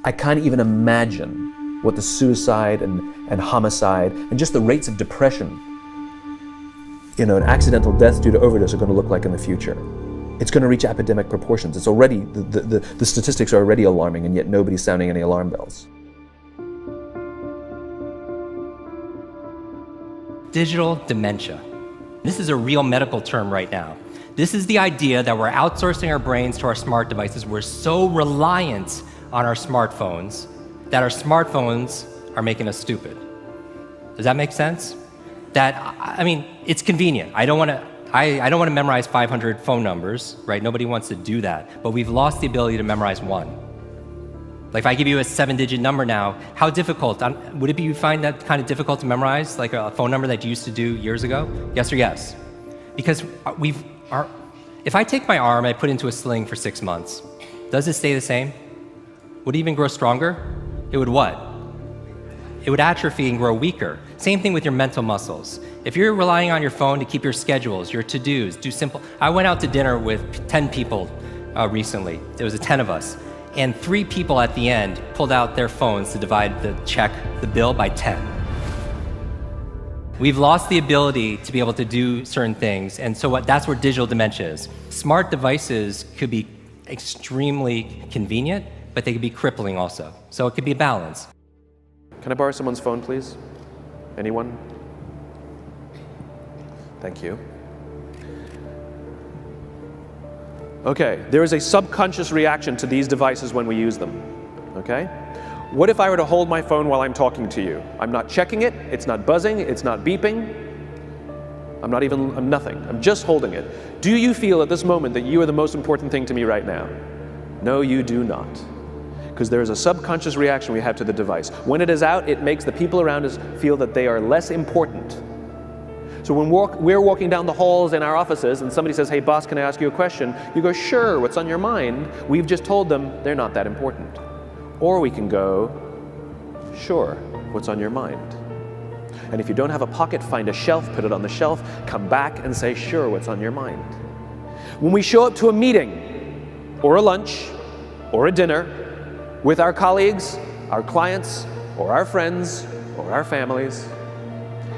I can't even imagine what the suicide and homicide and just the rates of depression, and accidental death due to overdose are going to look like in the future. It's going to reach epidemic proportions. It's already, the statistics are already alarming, and yet nobody's sounding any alarm bells. Digital dementia. This is a real medical term right now. This is the idea that we're outsourcing our brains to our smart devices. We're so reliant on our smartphones that our smartphones are making us stupid. Does that make sense? It's convenient. I don't want to memorize 500 phone numbers, right? Nobody wants to do that. But we've lost the ability to memorize one. Like if I give you a 7-digit number now, how difficult? Would it be you find that kind of difficult to memorize, like a phone number that you used to do years ago? Yes or yes? Because if I take my arm, I put it into a sling for 6 months, does it stay the same? Would it even grow stronger? It would what? It would atrophy and grow weaker. Same thing with your mental muscles. If you're relying on your phone to keep your schedules, your to-dos, I went out to dinner with 10 people recently. There was 10 of us. And 3 people at the end pulled out their phones to divide the bill by 10. We've lost the ability to be able to do certain things, and so that's where digital dementia is. Smart devices could be extremely convenient, but they could be crippling also. So it could be a balance. Can I borrow someone's phone, please? Anyone? Thank you. Okay, there is a subconscious reaction to these devices when we use them, okay? What if I were to hold my phone while I'm talking to you? I'm not checking it, it's not buzzing, it's not beeping. I'm nothing, I'm just holding it. Do you feel at this moment that you are the most important thing to me right now? No, you do not. Because there is a subconscious reaction we have to the device. When it is out, it makes the people around us feel that they are less important. So when we're walking down the halls in our offices and somebody says, hey boss, can I ask you a question? You go, sure, what's on your mind? We've just told them they're not that important. Or we can go, sure, what's on your mind? And if you don't have a pocket, find a shelf, put it on the shelf, come back and say, sure, what's on your mind? When we show up to a meeting, or a lunch, or a dinner, with our colleagues, our clients, or our friends, or our families,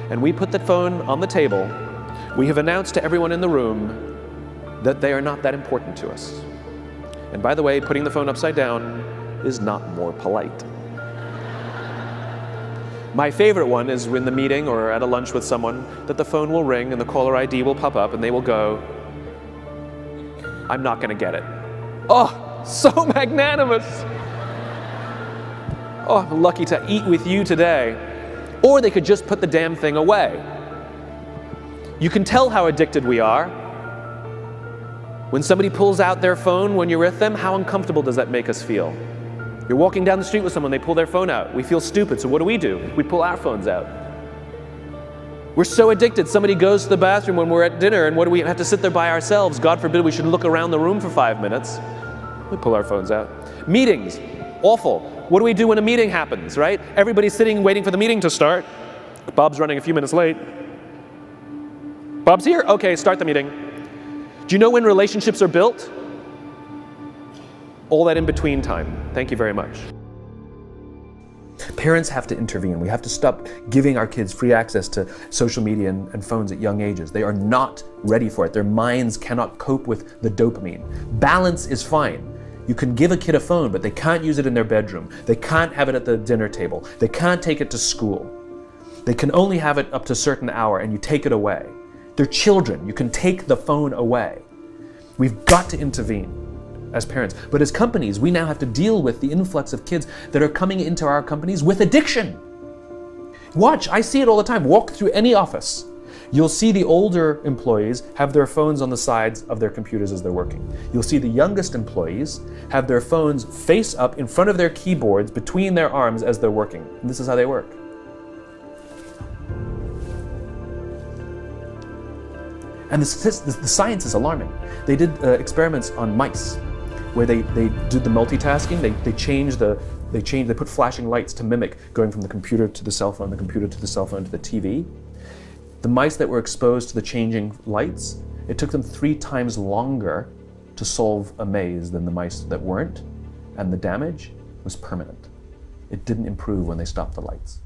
and we put the phone on the table, we have announced to everyone in the room that they are not that important to us. And by the way, putting the phone upside down is not more polite. My favorite one is in the meeting or at a lunch with someone that the phone will ring and the caller ID will pop up and they will go, I'm not going to get it. Oh, so magnanimous. Oh, I'm lucky to eat with you today. Or they could just put the damn thing away. You can tell how addicted we are. When somebody pulls out their phone when you're with them, how uncomfortable does that make us feel? You're walking down the street with someone, they pull their phone out. We feel stupid, so what do? We pull our phones out. We're so addicted. Somebody goes to the bathroom when we're at dinner, and what do we have to sit there by ourselves? God forbid we should look around the room for 5 minutes. We pull our phones out. Meetings, awful. What do we do when a meeting happens, right? Everybody's sitting waiting for the meeting to start. Bob's running a few minutes late. Bob's here? Okay, start the meeting. Do you know when relationships are built? All that in between time. Thank you very much. Parents have to intervene. We have to stop giving our kids free access to social media and phones at young ages. They are not ready for it. Their minds cannot cope with the dopamine. Balance is fine. You can give a kid a phone, but they can't use it in their bedroom. They can't have it at the dinner table. They can't take it to school. They can only have it up to a certain hour, and you take it away. They're children. You can take the phone away. We've got to intervene as parents. But as companies, we now have to deal with the influx of kids that are coming into our companies with addiction. Watch, I see it all the time. Walk through any office. You'll see the older employees have their phones on the sides of their computers as they're working. You'll see the youngest employees have their phones face up in front of their keyboards between their arms as they're working. And this is how they work. And the science is alarming. They did experiments on mice where they did the multitasking. They put flashing lights to mimic going from the computer to the cell phone, the computer to the cell phone to the TV. The mice that were exposed to the changing lights, it took them 3 times longer to solve a maze than the mice that weren't. And the damage, was permanent. It didn't improve when they stopped the lights.